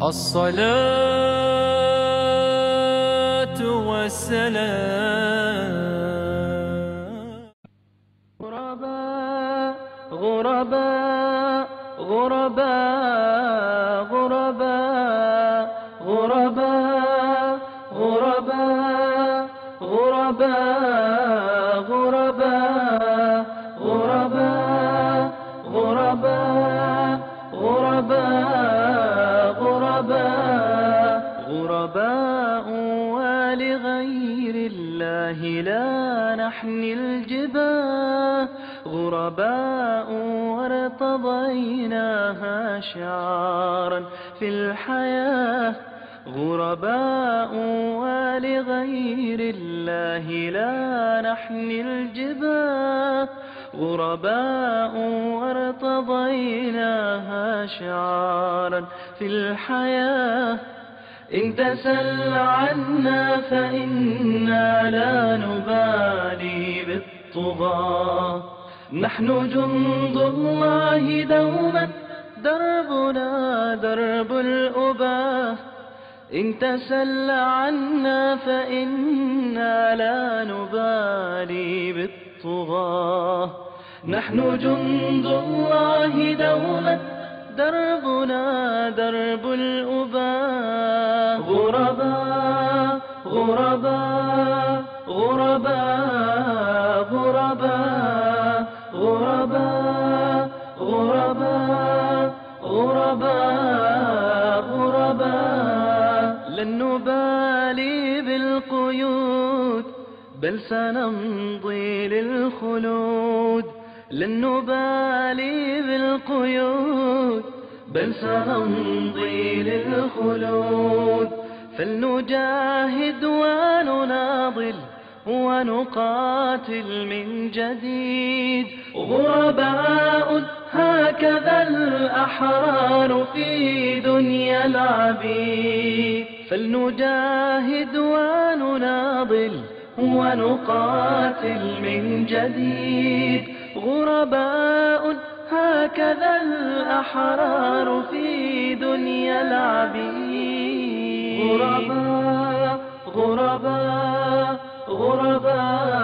الصلاة والسلام. غرباء غرباء غرباء غرباء غرباء غرباء غرباء غرباء غرباء غرباء غرباء غرباء غرباء ولغير الله لا نحني الجباه، غرباء وارتضيناها شعارا في الحياة، غرباء ولغير الله لا نحني الجباه، غرباء وارتضيناها شعارا في الحياة. إن تسل عنا فإنا لا نبالي بالطغاة، نحن جند الله دوما دربنا درب الأباة. إن تسل عنا فإنا لا نبالي بالطغاة، نحن جند الله دوما دربنا درب الأباة. غرباء غرباء غرباء غرباء غرباء غرباء غرباء غرباء. لن نبالي بالقيود بل سنمضي للخلود، لن نبالي بالقيود بل سنمضي للخلود. فلنجاهد ونناضل ونقاتل من جديد، غرباء هكذا الأحرار في دنيا العبيد. فلنجاهد ونناضل ونقاتل من جديد، غرباء هكذا الأحرار في دنيا العبيد. غرباء غرباء غرباء